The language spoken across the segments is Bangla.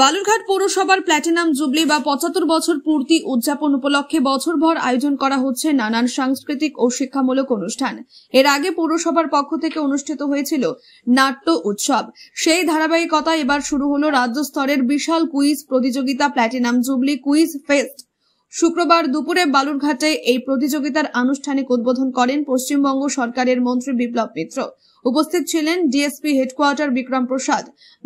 বালুরঘাট পৌরসভার প্ল্যাটিনাম জুবলি বা ৭৫ বছর পূর্তি উদযাপন উপলক্ষে বছরভর আয়োজন করা হচ্ছে নানান সাংস্কৃতিক ও শিক্ষামূলক অনুষ্ঠান। এর আগে পৌরসভার পক্ষ থেকে অনুষ্ঠিত হয়েছিল নাট্য উৎসব। সেই ধারাবাহিকতা এবার শুরু হলো রাজ্য স্তরের বিশাল কুইজ প্রতিযোগিতা প্ল্যাটিনাম জুবলি কুইজ ফেস্ট। শুক্রবার দুপুরে বালুরঘাটে এই প্রতিযোগিতার আনুষ্ঠানিক উদ্বোধন করেন পশ্চিমবঙ্গ সরকারের মন্ত্রী বিপ্লব মিত্র। উপস্থিত ছিলেন ডিএসপি হেডকোয়ার্টার বিক্রম প্রসাদ,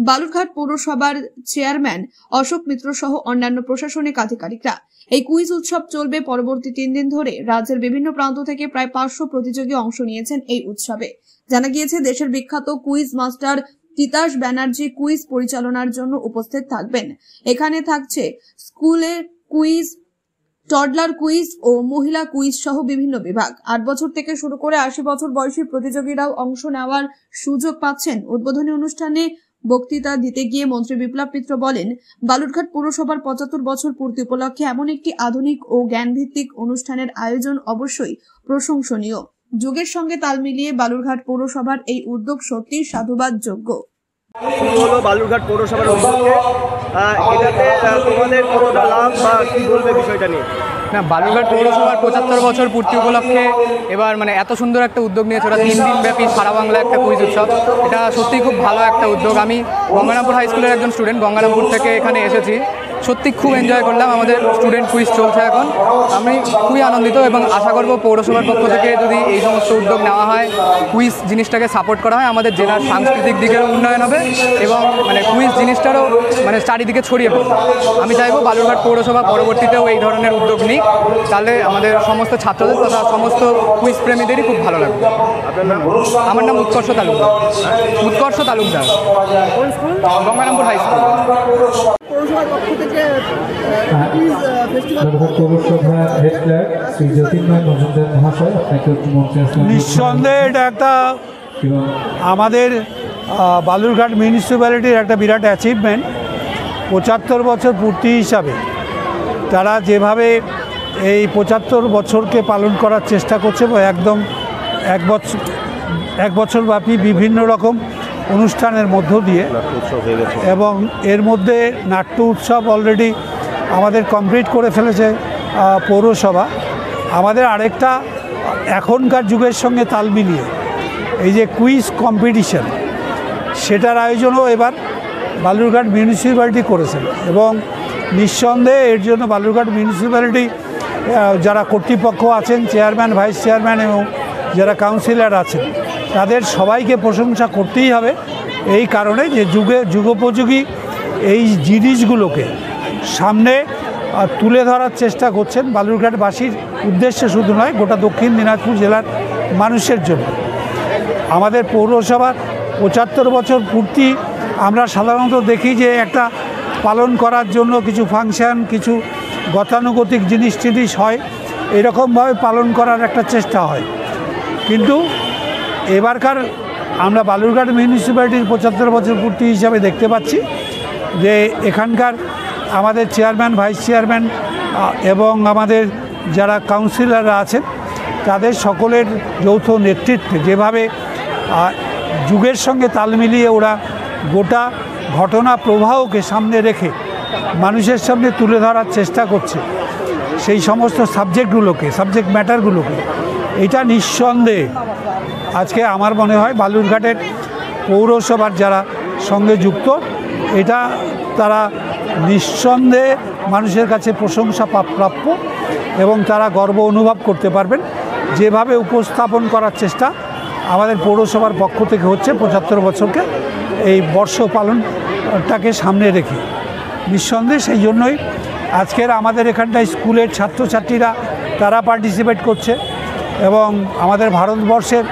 বালুরঘাট পৌরসভার চেয়ারম্যান অশোক মিত্র সহ অন্যান্য প্রশাসনিক আধিকারিকরা। এই কুইজ উৎসব চলবে পরবর্তী 3 দিন ধরে। রাজ্যের বিভিন্ন প্রান্ত থেকে প্রায় 500 প্রতিযোগী অংশ নিয়েছেন এই উৎসবে। জানা গিয়েছে, দেশের বিখ্যাত quiz master Titas Banerjee quiz পরিচালনার জন্য উপস্থিত থাকবেন। এখানে থাকছে স্কুলের কুইজ, টডলার কুইজ ও মহিলা কুইজ সহ বিভিন্ন বিভাগ। 8 বছর থেকে শুরু করে 80 বছর বয়সী প্রতিযোগীরাও অংশ নেওয়ার সুযোগ পাচ্ছেন। উদ্বোধনী অনুষ্ঠানে বক্তৃতা দিতে গিয়ে মন্ত্রী বিপ্লব মিত্র বলেন, বালুরঘাট পৌরসভার ৭৫ বছর পূর্তি উপলক্ষে এমন একটি আধুনিক ও জ্ঞানভিত্তিক অনুষ্ঠানের আয়োজন অবশ্যই প্রশংসনীয়। যুগের সঙ্গে তাল মিলিয়ে বালুরঘাট পৌরসভার এই উদ্যোগ সত্যি সাধুবাদযোগ্য। বালুরঘাট পৌরসভার এটাতে তোমাদের কতটা লাভ বা কি বলবে বিষয়টা নিয়ে? না, বালুরঘাট পৌরসভার ৭৫ বছর পূর্তি উপলক্ষে এবার এত সুন্দর একটা উদ্যোগ নিয়েছে ওরা। 3 দিন ব্যাপী সারা বাংলা একটা কুইজ উৎসব। এটা সত্যিই খুব ভালো একটা উদ্যোগ। আমি গঙ্গারামপুর হাই স্কুলের একজন স্টুডেন্ট, গঙ্গারামপুর থেকে এখানে এসেছি। সত্যি খুব এনজয় করলাম। আমাদের স্টুডেন্ট কুইজ চলছে এখন। আমি খুবই আনন্দিত এবং আশা করব পৌরসভার পক্ষ থেকে যদি এই সমস্ত উদ্যোগ নেওয়া হয়, কুইজ জিনিসটাকে সাপোর্ট করা হয়, আমাদের জেলার সাংস্কৃতিক দিকেরও উন্নয়ন হবে এবং কুইজ জিনিসটারও চারিদিকে ছড়িয়ে পড়বে। আমি চাইবো বালুরঘাট পৌরসভা পরবর্তীতেও এই ধরনের উদ্যোগ নিক, তাহলে আমাদের সমস্ত ছাত্রদের তথা সমস্ত কুইজ প্রেমীদেরই খুব ভালো লাগবে। আমার নাম উৎকর্ষ তালুকদার। Gangarampur high school. নিঃসন্দেহে এটা একটা আমাদের বালুরঘাট মিউনিসিপ্যালিটির একটা বিরাট অ্যাচিভমেন্ট। ৭৫ বছর পূর্তি হিসাবে তারা যেভাবে এই ৭৫ বছরকে পালন করার চেষ্টা করছে, একদম এক বছর ব্যাপী বিভিন্ন রকম অনুষ্ঠানের মধ্য দিয়ে, এবং এর মধ্যে নাট্য উৎসব অলরেডি আমাদের কমপ্লিট করে ফেলেছে পৌরসভা। আমাদের আরেকটা এখনকার যুগের সঙ্গে তাল মিলিয়ে এই যে কুইজ কম্পিটিশন, সেটার আয়োজনও এবার বালুরঘাট মিউনিসিপ্যালিটি করেছেন এবং নিঃসন্দেহে এর জন্য বালুরঘাট মিউনিসিপ্যালিটি যারা কর্তৃপক্ষ আছেন, চেয়ারম্যান, ভাইস চেয়ারম্যান এবং যারা কাউন্সিলর আছেন, তাদের সবাইকে প্রশংসা করতেই হবে। এই কারণে যে যুগোপযোগী এই জিনিসগুলোকে সামনে তুলে ধরার চেষ্টা করছেন বালুরঘাটবাসীর উদ্দেশ্যে শুধু নয়, গোটা দক্ষিণ দিনাজপুর জেলার মানুষের জন্য। আমাদের পৌরসভার ৭৫ বছর পূর্তি আমরা সাধারণত দেখি যে একটা পালন করার জন্য কিছু ফাংশন, কিছু গতানুগতিক জিনিস হয়, এরকমভাবে পালন করার একটা চেষ্টা হয়। কিন্তু এবারকার আমরা বালুরঘাট মিউনিসিপ্যালিটির ৭৫ বছর পূর্তি হিসাবে দেখতে পাচ্ছি যে এখানকার আমাদের চেয়ারম্যান, ভাইস চেয়ারম্যান এবং আমাদের যারা কাউন্সিলররা আছেন, তাদের সকলের যৌথ নেতৃত্বে যেভাবে যুগের সঙ্গে তাল মিলিয়ে ওরা গোটা ঘটনা প্রবাহকে সামনে রেখে মানুষের সামনে তুলে ধরার চেষ্টা করছে, সেই সমস্ত সাবজেক্ট ম্যাটারগুলোকে, এটা নিঃসন্দেহে আজকে আমার মনে হয় বালুরঘাটের পৌরসভার যারা সঙ্গে যুক্ত, এটা তারা নিঃসন্দেহে মানুষের কাছে প্রশংসা প্রাপ্য এবং তারা গর্ব অনুভব করতে পারবেন। যেভাবে উপস্থাপন করার চেষ্টা আমাদের পৌরসভার পক্ষ থেকে হচ্ছে ৭৫ বছরকে এই বর্ষ পালনটাকে সামনে রেখে, নিঃসন্দেহে সেই জন্যই আজকের আমাদের এখানটায় স্কুলের ছাত্রছাত্রীরা তারা পার্টিসিপেট করছে এবং আমাদের ভারতবর্ষের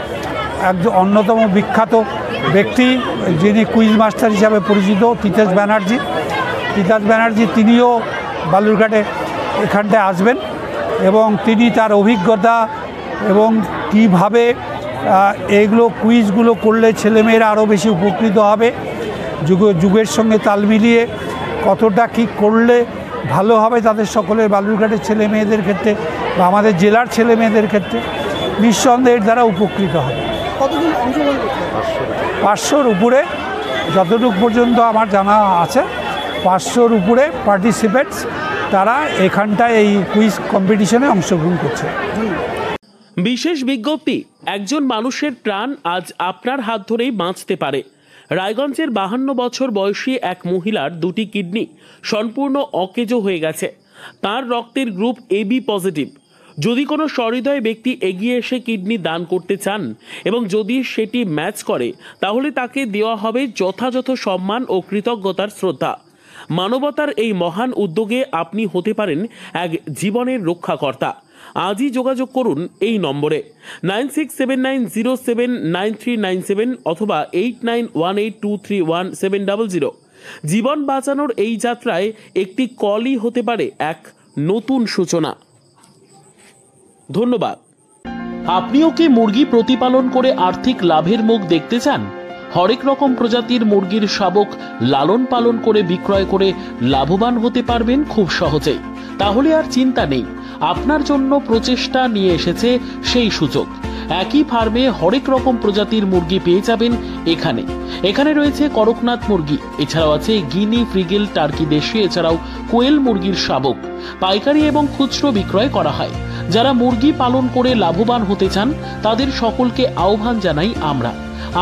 একজন অন্যতম বিখ্যাত ব্যক্তি যিনি কুইজ মাস্টার হিসাবে পরিচিত তিতাস ব্যানার্জি, তিনিও বালুরঘাটে এখানটায় আসবেন এবং তিনি তার অভিজ্ঞতা এবং কীভাবে এইগুলো কুইজগুলো করলে ছেলেমেয়েরা আরও বেশি উপকৃত হবে, যুগের সঙ্গে তাল মিলিয়ে কতটা কী করলে ভালো হবে তাদের সকলের, বালুরঘাটের ছেলে মেয়েদের ক্ষেত্রে বা আমাদের জেলার ছেলে মেয়েদের ক্ষেত্রে নিঃসন্দেহে এর দ্বারা উপকৃত হবে। 500-র উপরে যতটুকু পর্যন্ত আমার জানা আছে 500-র উপরে পার্টিসিপেন্টস তারা এখানটায় এই কুইজ কম্পিটিশনে অংশগ্রহণ করছে। বিশেষ বিজ্ঞপ্তি, একজন মানুষের প্রাণ আজ আপনার হাত ধরেই বাঁচতে পারে। রায়গঞ্জের 52 বছর বয়সী এক মহিলার 2টি কিডনি সম্পূর্ণ অকেজো হয়ে গেছে। তার রক্তের গ্রুপ AB পজিটিভ। যদি কোনো সহৃদয় ব্যক্তি এগিয়ে এসে কিডনি দান করতে চান এবং যদি সেটি ম্যাচ করে, তাহলে তাকে দেওয়া হবে যথাযথ সম্মান ও কৃতজ্ঞতার শ্রদ্ধা। মানবতার এই মহান উদ্যোগে আপনি হতে পারেন এক জীবনের রক্ষাকর্তা। আজই যোগাযোগ করুন এই নম্বরে 9679079397 অথবা 8918231700। জীবন বাঁচানোর এই যাত্রায় একটি কলই হতে পারে এক নতুন সূচনা। ধন্যবাদ। আপনিও কি মুরগি প্রতিপালন করে আর্থিক লাভের মুখ দেখতে চান? হরেক রকম প্রজাতির মুরগির শাবক লালন পালন করে বিক্রয় করে লাভবান হতে পারবেন খুব সহজেই। তাহলে আর চিন্তা নেই, আপনার জন্য প্রচেষ্টা নিয়ে এসেছে সেই সুযোগ। একই ফার্মে হরেক রকম প্রজাতির মুরগি পেয়ে যাবেন এখানে রয়েছে করকনাথ মুরগি, এছাড়াও আছে গিনি, ফ্রিগেল, টার্কি দেশি, এছাড়াও কোয়েল মুরগির শাবক। পাইকারি এবং খুচরো বিক্রয় করা হয়। যারা মুরগি পালন করে লাভবান হতে চান তাদের সকলকে আহ্বান জানাই আমরা।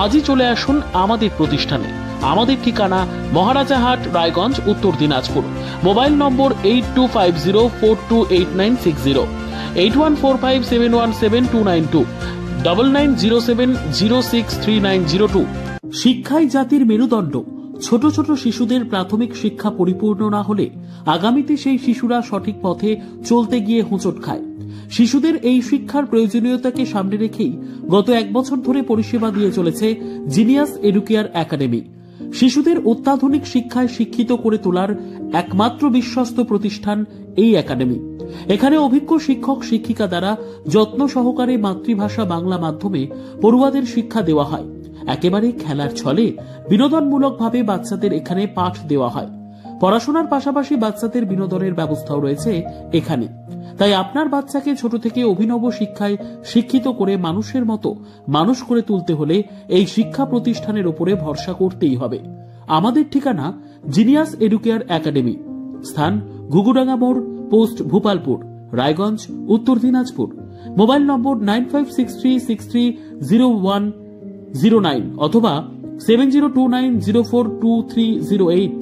আজই চলে আসুন আমাদের প্রতিষ্ঠানে। আমাদের ঠিকানা মহারাজাহাট, রায়গঞ্জ, উত্তর দিনাজপুর। মোবাইল নম্বর 8250428960, 8145717292, 9907063902। শিক্ষাই জাতির মেরুদণ্ড। ছোট ছোট শিশুদের প্রাথমিক শিক্ষা পরিপূর্ণ না হলে আগামীতে সেই শিশুরা সঠিক পথে চলতে গিয়ে হোঁচট খায়। শিশুদের এই শিক্ষার প্রয়োজনীয়তাকে সামনে রেখেই গত 1 বছর ধরে পরিষেবা দিয়ে চলেছে জিনিয়াস এডুকেয়ার একাডেমি। শিশুদের অত্যাধুনিক শিক্ষায় শিক্ষিত করে তোলার একমাত্র বিশ্বস্ত প্রতিষ্ঠান এই একাডেমি। এখানে অভিজ্ঞ শিক্ষক শিক্ষিকা দ্বারা যত্ন সহকারে মাতৃভাষা বাংলা মাধ্যমে পড়ুয়াদের শিক্ষা দেওয়া হয়। একেবারে খেলার ছলে বিনোদনমূলকভাবে বাচ্চাদের এখানে পাঠ দেওয়া হয়। পড়াশোনার পাশাপাশি বাচ্চাদের বিনোদনের ব্যবস্থাও রয়েছে এখানে। তাই আপনার বাচ্চাকে ছোট থেকে অভিনব শিক্ষায় শিক্ষিত করে মানুষের মতো মানুষ করে তুলতে হলে এই শিক্ষা প্রতিষ্ঠানের উপরে ভরসা করতেই হবে। আমাদের ঠিকানা জিনিয়াস এডুকেয়ার একাডেমি, স্থান ঘুঘুডাঙ্গা মোড়, পোস্ট ভূপালপুর, রায়গঞ্জ, উত্তর দিনাজপুর। মোবাইল নম্বর 9563630109 অথবা 7029042308।